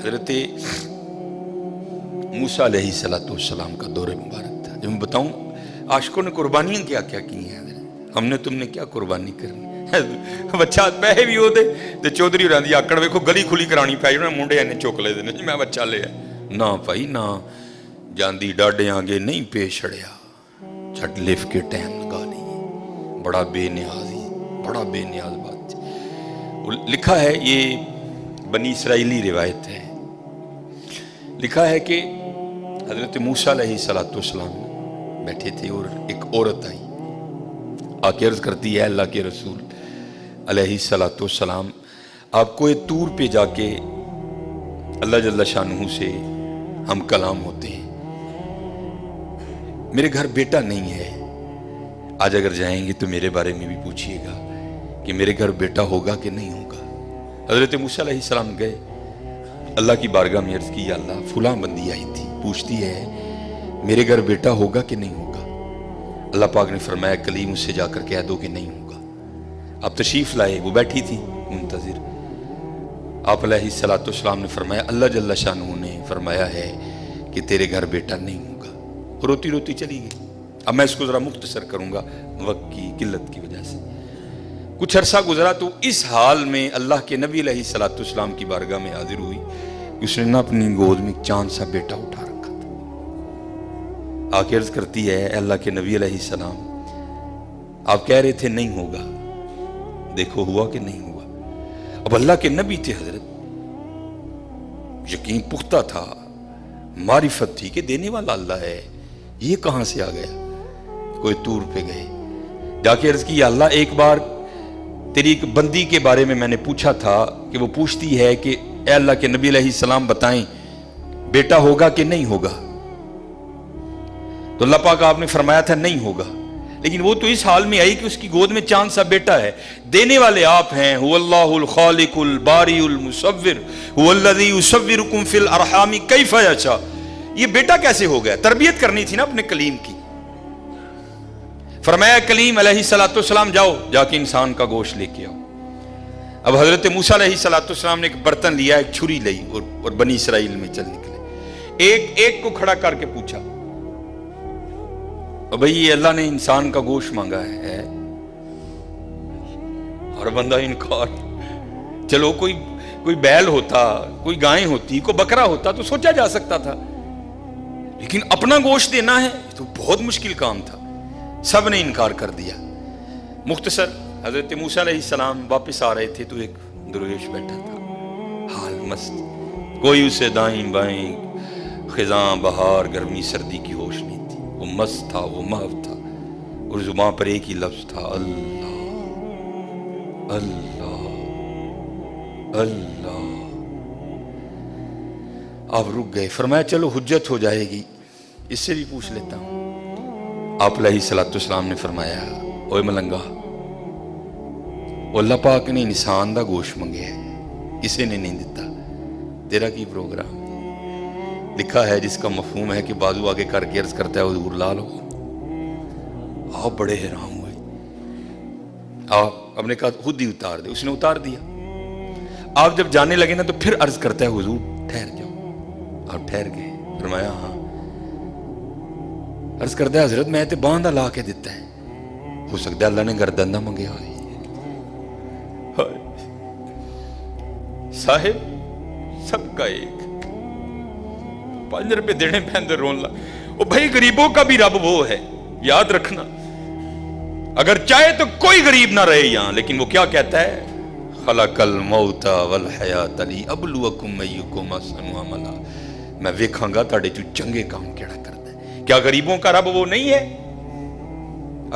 حضرت موسیٰ علیہ السلام کا دور مبارک تھا. جو میں بتاؤں عاشقوں نے قربانیاں کیا کیا کی ہیں. ہم نے تم نے کیا قربانی کرنی. بچہ پیسے بھی ہوتے تو چودھری ہوراں دی آکڑ ویکھو گلی کھلی کرانی پئی انہاں منڈے اینے چک لے دے جی میں بچہ لیا نہ بھائی نہ جاندی ڈاڈے آگے نہیں پیش چھڑیا چھٹ لف کے ٹائم لگا نہیں. بڑا بے نیازی بڑا بے نیاز بات. لکھا ہے یہ بنی اسرائیلی روایت ہے. لکھا ہے کہ حضرت موسیٰ علیہ السلام بیٹھے تھے اور ایک عورت آئی آ کے عرض کرتی ہے اللہ کے رسول علیہ السلام آپ کو طور پہ جا کے اللہ جل شانہ سے ہم کلام ہوتے ہیں. میرے گھر بیٹا نہیں ہے. آج اگر جائیں گے تو میرے بارے میں بھی پوچھئے گا کہ میرے گھر بیٹا ہوگا کہ نہیں ہوگا. حضرت موسیٰ علیہ السلام گئے اللہ کی بارگاہ میں عرض کی یا اللہ فلاں بندی آئی تھی پوچھتی ہے میرے گھر بیٹا ہوگا کہ نہیں ہوگا. اللہ پاک نے فرمایا کلیم اس سے جا کر کہہ دو کہ نہیں ہوگا. آپ تشریف لائے وہ بیٹھی تھی منتظر. آپ علیہ السلام نے فرمایا اللہ جل شانہ نے فرمایا ہے کہ تیرے گھر بیٹا نہیں ہوگا. روتی روتی چلی گئی. اب میں اس کو ذرا مختصر کروں گا وقت کی قلت کی وجہ سے. کچھ عرصہ گزرا تو اس حال میں اللہ کے نبی علیہ السلام کی بارگاہ میں حاضر ہوئی. اس نے نہ اپنی گود میں چاند سا بیٹا اٹھا رکھا تھا. آکے عرض کرتی ہے اللہ کے نبی علیہ السلام آپ کہہ رہے تھے نہیں ہوگا دیکھو ہوا کہ نہیں ہوا. اب اللہ کے نبی تھے حضرت یقین پختہ تھا معرفت تھی کہ دینے والا اللہ ہے. یہ کہاں سے آ گیا. کوئی طور پہ گئے جا کے عرض کی یا اللہ ایک بار تیری ایک بندی کے بارے میں نے پوچھا تھا کہ وہ پوچھتی ہے کہ اے اللہ کے نبی علیہ السلام بتائیں بیٹا ہوگا کہ نہیں ہوگا. تو اللہ پاک آپ نے فرمایا تھا نہیں ہوگا. لیکن وہ تو اس حال میں آئی کہ اس کی گود میں چاند سا بیٹا ہے. دینے والے آپ ہیں هو اللہ الخالق الباری المصور هو الذی یصورکم فی الارحام کیف یشاء. یہ بیٹا کیسے ہو گیا. تربیت کرنی تھی نا اپنے کلیم کی. فرمایا کلیم علیہ السلام جاؤ جا کے انسان کا گوشت لے کے آؤ. اب حضرت موسیٰ علیہ السلام نے ایک برتن لیا ایک چھری لئی اور بنی اسرائیل میں چل نکلے. ایک کو کھڑا کر کے پوچھا بھئی یہ اللہ نے انسان کا گوشت مانگا ہے اور بندہ انکار. چلو کوئی بیل ہوتا کوئی گائیں ہوتی کوئی بکرا ہوتا تو سوچا جا سکتا تھا لیکن اپنا گوشت دینا ہے تو بہت مشکل کام تھا. سب نے انکار کر دیا. مختصر حضرت موسیٰ علیہ السلام واپس آ رہے تھے تو ایک درویش بیٹھا تھا حال مست. کوئی اسے دائیں بائیں خزاں بہار گرمی سردی کی ہوش نہیں تھی. وہ مست تھا وہ محو تھا اور زبان پر ایک ہی لفظ تھا اللہ اللہ اللہ. آپ رک گئے. فرمایا چلو حجت ہو جائے گی اس سے بھی پوچھ لیتا ہوں. آپ علیہ السلام نے فرمایا اوے ملنگا اللہ پاک نے انسان دا گوشت منگے ہے کسی نے نہیں دیتا. تیرا کی پروگرام. لکھا ہے جس کا مفہوم ہے کہ بازو آگے کر کے عرض کرتا ہے حضور لا لو. آپ بڑے حیران ہوئے. آپ نے کہا خود ہی اتار دے. اس نے اتار دیا. آپ جب جانے لگے نا تو پھر عرض کرتا ہے حضور ٹھہر جاؤ. آپ ٹھہر گئے. فرمایا ہاں. عرض کرتا ہے حضرت میں تے باندھا لا کے دیتا ہے ہو سکتا ہے اللہ نے گردن نہ منگے ہوئی. صاحب سب کا ایک 5 روپے دینے پہندے رون لا. وہ بھائی غریبوں کا بھی رب وہ ہے یاد رکھنا. اگر چاہے تو کوئی غریب نہ رہے یہاں لیکن وہ کیا کہتا ہے خلق الموت والحیات لیبلوکم ایکم احسن عملا. میں ویکھاں گا تہاڈے چوں چنگے کام کیڑا کردا ہے. کیا غریبوں کا رب وہ نہیں ہے.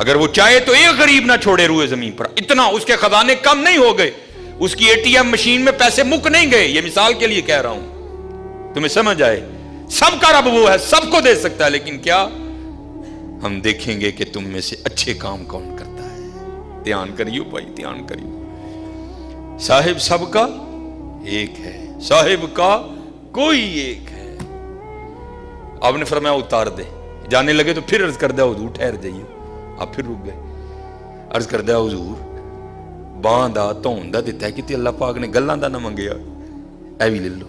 اگر وہ چاہے تو ایک غریب نہ چھوڑے روئے زمین پر. اتنا اس کے خزانے کم نہیں ہو گئے. اس کی ATM مشین میں پیسے مک نہیں گئے. یہ مثال کے لیے کہہ رہا ہوں تمہیں سمجھ آئے. سب کا رب وہ ہے سب کو دے سکتا ہے لیکن کیا ہم دیکھیں گے کہ تم میں سے اچھے کام کون کرتا ہے. دھیان کریو بھائی دھیان کریو. صاحب سب کا ایک ہے صاحب کا کوئی ایک ہے. آپ نے فرمایا اتار دے. جانے لگے تو پھر عرض کر دیا حضور ٹھہر جائیے. آپ پھر رک گئے. عرض کر دیا حضور باندھا تون دا دیتا ہے کہ اللہ پاک نے گلاں دا نہ منگیا اے بھی لے لو.